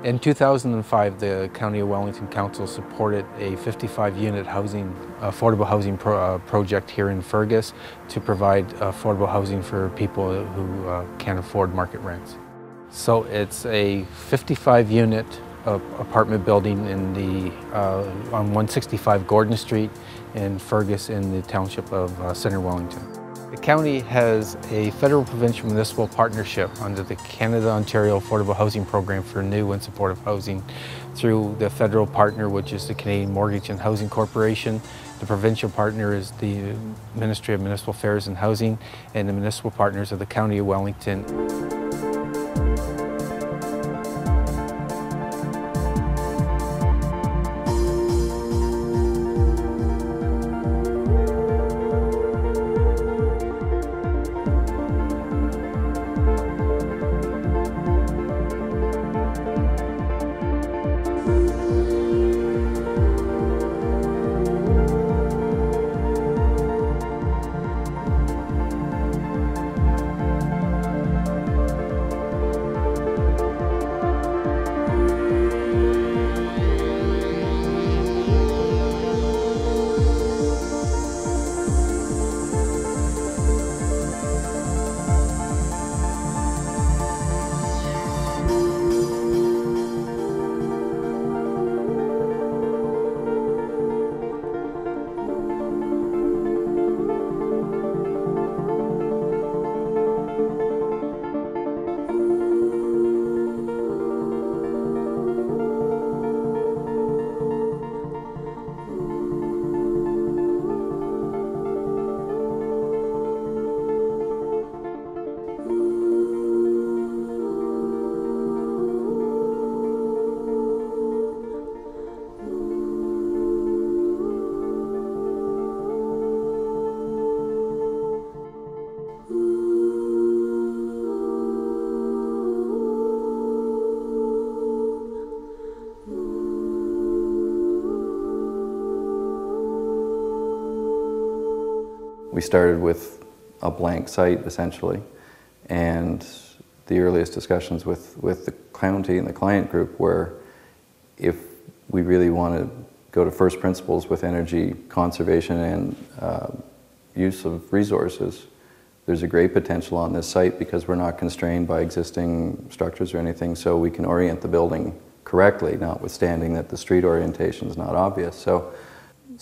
In 2005, the County of Wellington Council supported a 55-unit affordable housing project here in Fergusson to provide affordable housing for people who can't afford market rents. So it's a 55-unit apartment building on 165 Gordon Street in Fergusson in the township of Centre Wellington. The county has a federal provincial municipal partnership under the Canada-Ontario Affordable Housing Program for new and supportive housing through the federal partner, which is the Canadian Mortgage and Housing Corporation. The provincial partner is the Ministry of Municipal Affairs and Housing, and the municipal partners are the County of Wellington. We started with a blank site, essentially, and the earliest discussions with the county and the client group were, if we really want to go to first principles with energy conservation and use of resources, there's a great potential on this site because we're not constrained by existing structures or anything, so we can orient the building correctly, notwithstanding that the street orientation is not obvious. So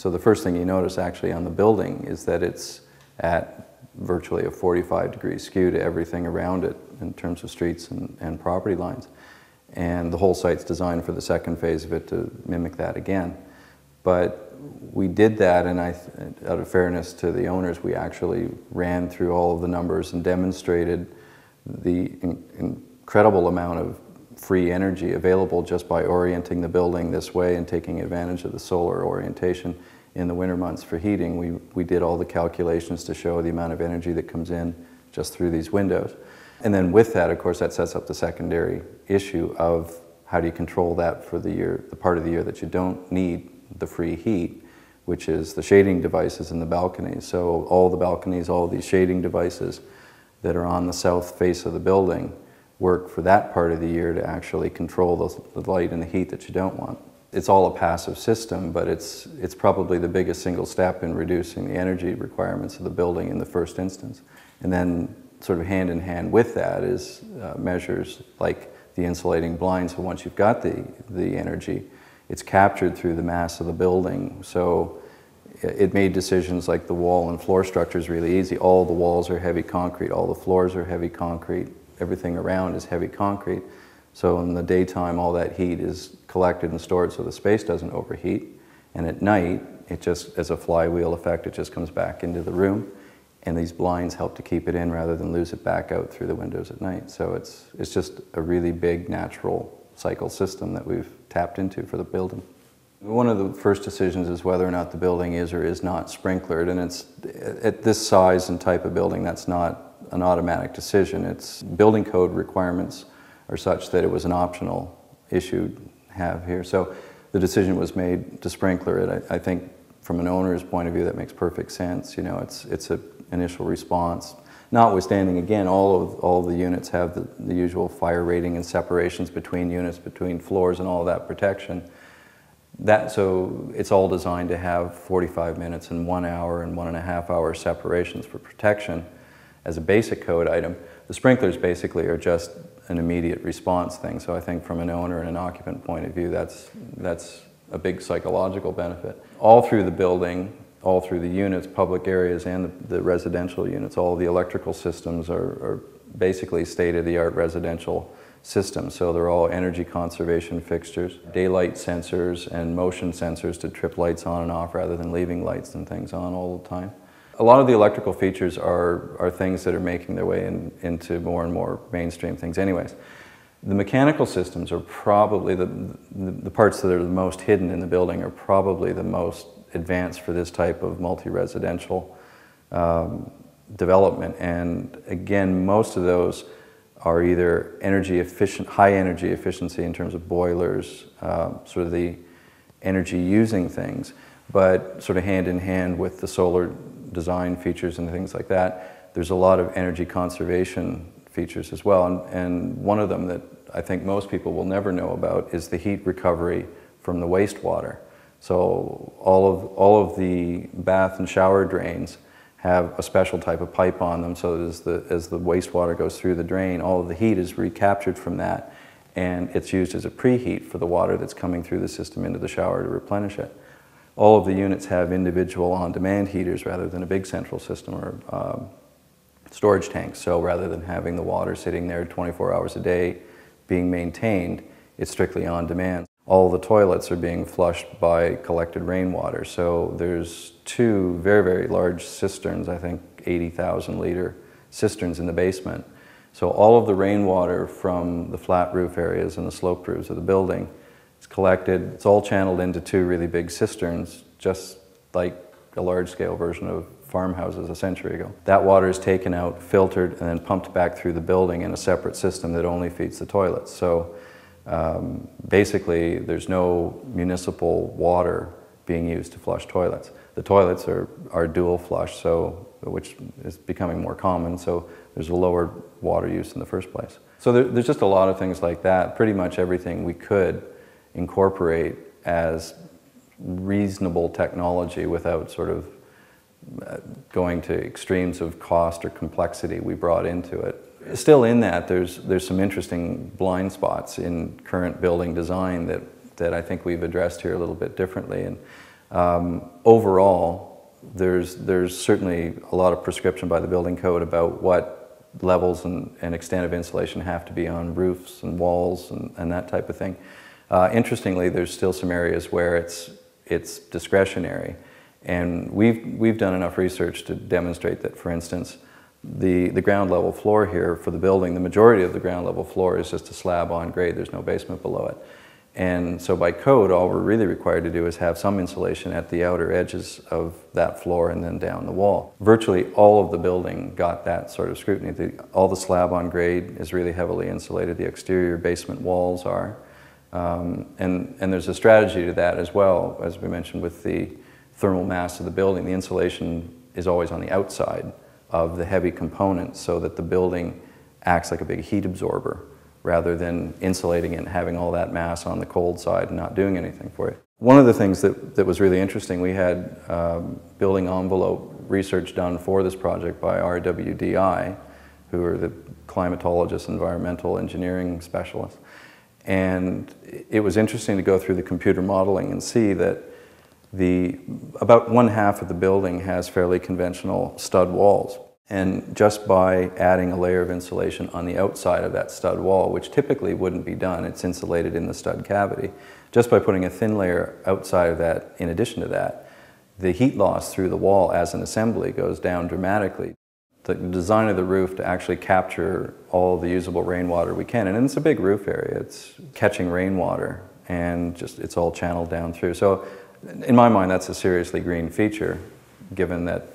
the first thing you notice actually on the building is that it's at virtually a 45-degree skew to everything around it in terms of streets and property lines. And the whole site's designed for the second phase of it to mimic that again. But we did that, and out of fairness to the owners, we actually ran through all of the numbers and demonstrated the incredible amount of free energy available just by orienting the building this way and taking advantage of the solar orientation in the winter months for heating. We did all the calculations to show the amount of energy that comes in just through these windows. And then with that, of course, that sets up the secondary issue of how do you control that for the part of the year that you don't need the free heat, which is the shading devices in the balconies. So all the balconies, all of these shading devices that are on the south face of the building work for that part of the year to actually control the light and the heat that you don't want. It's all a passive system, but it's probably the biggest single step in reducing the energy requirements of the building in the first instance. And then sort of hand in hand with that is measures like the insulating blinds. So once you've got the energy, it's captured through the mass of the building. So it made decisions like the wall and floor structures really easy. All the walls are heavy concrete, all the floors are heavy concrete, everything around is heavy concrete. So in the daytime, all that heat is collected and stored so the space doesn't overheat. And at night, it just, as a flywheel effect, it just comes back into the room. And these blinds help to keep it in rather than lose it back out through the windows at night. So it's just a really big natural cycle system that we've tapped into for the building. One of the first decisions is whether or not the building is or is not sprinklered, and it's at this size and type of building, that's not an automatic decision. It's building code requirements are such that it was an optional issue to have here. So the decision was made to sprinkler it. I think from an owner's point of view, that makes perfect sense. You know, it's an initial response. Notwithstanding, again, all of the units have the usual fire rating and separations between units, between floors, and all of that protection. So it's all designed to have 45 minutes and 1 hour and 1.5 hour separations for protection as a basic code item. The sprinklers basically are just an immediate response thing. So I think from an owner and an occupant point of view, that's a big psychological benefit. All through the building, all through the units, public areas, and the residential units, all the electrical systems are basically state-of-the-art residential systems. So they're all energy conservation fixtures, daylight sensors and motion sensors to trip lights on and off rather than leaving lights and things on all the time. A lot of the electrical features are things that are making their way into more and more mainstream things anyways. The mechanical systems are probably the parts that are the most hidden in the building are probably the most advanced for this type of multi-residential development. And again, most of those are either energy efficient, high energy efficiency in terms of boilers, sort of the energy using things, but sort of hand in hand with the solar design features and things like that, there's a lot of energy conservation features as well. And one of them that I think most people will never know about is the heat recovery from the wastewater. So all of the bath and shower drains have a special type of pipe on them, so that as the wastewater goes through the drain, all of the heat is recaptured from that, and it's used as a preheat for the water that's coming through the system into the shower to replenish it. All of the units have individual on-demand heaters rather than a big central system or storage tanks. So rather than having the water sitting there 24 hours a day being maintained, it's strictly on demand. All the toilets are being flushed by collected rainwater. So there's 2 very, very large cisterns, I think 80,000 liter cisterns in the basement. So all of the rainwater from the flat roof areas and the sloped roofs of the building is collected. It's all channeled into 2 really big cisterns, just like a large-scale version of farmhouses a century ago. That water is taken out, filtered, and then pumped back through the building in a separate system that only feeds the toilets. So basically, there's no municipal water being used to flush toilets. The toilets are dual flush, so which is becoming more common, so there's a lower water use in the first place. So there's just a lot of things like that. Pretty much everything we could incorporate as reasonable technology without sort of going to extremes of cost or complexity we brought into it. Still in that, there's some interesting blind spots in current building design that I think we've addressed here a little bit differently. And overall, there's certainly a lot of prescription by the building code about what levels and extent of insulation have to be on roofs and walls and that type of thing. Interestingly, there's still some areas where it's discretionary. And we've done enough research to demonstrate that, for instance, the ground level floor here for the building, the majority of the ground level floor is just a slab on grade. There's no basement below it. And so by code, all we're really required to do is have some insulation at the outer edges of that floor and then down the wall. Virtually all of the building got that sort of scrutiny. All the slab on grade is really heavily insulated. The exterior basement walls are. And there's a strategy to that as well, as we mentioned with the thermal mass of the building. The insulation is always on the outside of the heavy components so that the building acts like a big heat absorber rather than insulating it and having all that mass on the cold side and not doing anything for it. One of the things that was really interesting, we had building envelope research done for this project by RWDI, who are the climatologists, environmental engineering specialists. And it was interesting to go through the computer modeling and see that about 1/2 of the building has fairly conventional stud walls. And just by adding a layer of insulation on the outside of that stud wall, which typically wouldn't be done, it's insulated in the stud cavity, just by putting a thin layer outside of that, in addition to that, the heat loss through the wall as an assembly goes down dramatically. The design of the roof to actually capture all the usable rainwater we can, and it's a big roof area, it's catching rainwater, and it's all channeled down through. So in my mind, that's a seriously green feature, given that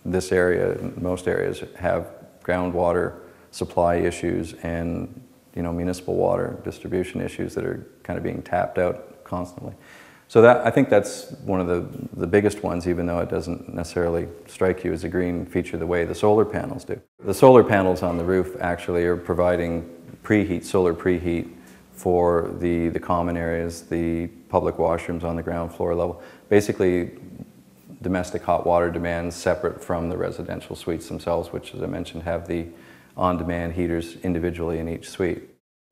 this area, most areas, have groundwater supply issues and municipal water distribution issues that are kind of being tapped out constantly. So I think that's one of the biggest ones, even though it doesn't necessarily strike you as a green feature the way the solar panels do. The solar panels on the roof actually are providing preheat, solar preheat, for the common areas, the public washrooms on the ground floor level. Basically, domestic hot water demands separate from the residential suites themselves, which, as I mentioned, have the on-demand heaters individually in each suite.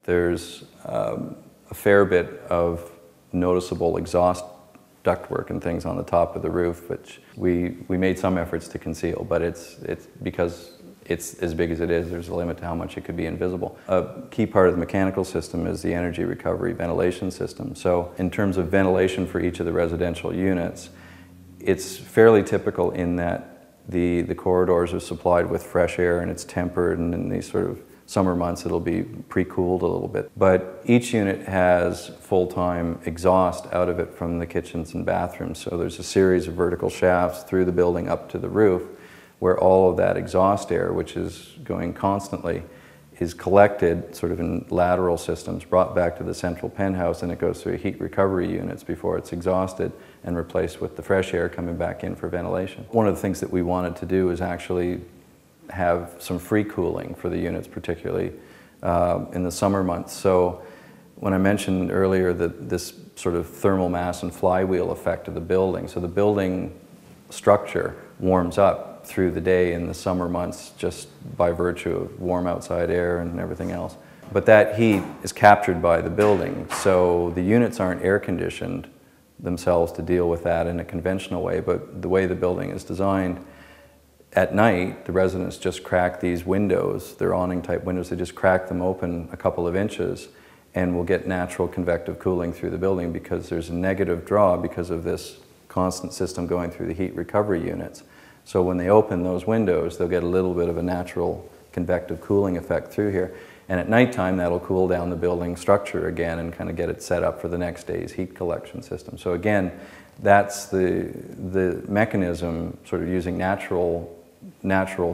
There's a fair bit of noticeable exhaust ductwork and things on the top of the roof, which we made some efforts to conceal, but it's because it's as big as it is, there's a limit to how much it could be invisible. A key part of the mechanical system is the energy recovery ventilation system. So in terms of ventilation for each of the residential units, it's fairly typical in that the corridors are supplied with fresh air and it's tempered, and in these sort of summer months it'll be pre-cooled a little bit. But each unit has full-time exhaust out of it from the kitchens and bathrooms. So there's a series of vertical shafts through the building up to the roof where all of that exhaust air, which is going constantly, is collected sort of in lateral systems, brought back to the central penthouse, and it goes through heat recovery units before it's exhausted and replaced with the fresh air coming back in for ventilation. One of the things that we wanted to do is actually have some free cooling for the units, particularly in the summer months. So when I mentioned earlier that this sort of thermal mass and flywheel effect of the building, so the building structure warms up through the day in the summer months just by virtue of warm outside air and everything else. But that heat is captured by the building, so the units aren't air conditioned themselves to deal with that in a conventional way, but the way the building is designed, at night, the residents just crack these windows, they're awning type windows, they just crack them open a couple of inches and we'll get natural convective cooling through the building because there's a negative draw because of this constant system going through the heat recovery units. So when they open those windows, they'll get a little bit of a natural convective cooling effect through here. And at nighttime, that'll cool down the building structure again and kind of get it set up for the next day's heat collection system. So again, that's the mechanism, sort of using natural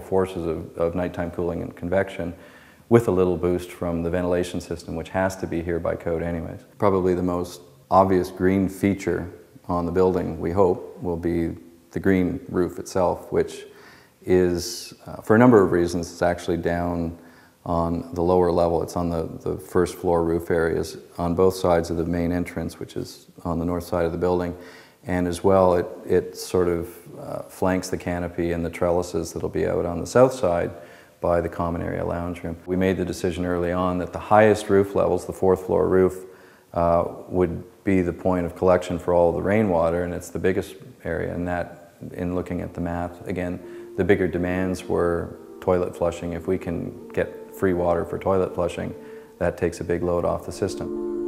forces of nighttime cooling and convection with a little boost from the ventilation system, which has to be here by code anyways. Probably the most obvious green feature on the building, we hope, will be the green roof itself, which is, for a number of reasons, it's actually down on the lower level. It's on the first floor roof areas on both sides of the main entrance, which is on the north side of the building. And as well, it sort of flanks the canopy and the trellises that'll be out on the south side by the common area lounge room. We made the decision early on that the highest roof levels, the fourth floor roof, would be the point of collection for all the rainwater, and it's the biggest area. And that, in looking at the math, again, the bigger demands were toilet flushing. If we can get free water for toilet flushing, that takes a big load off the system.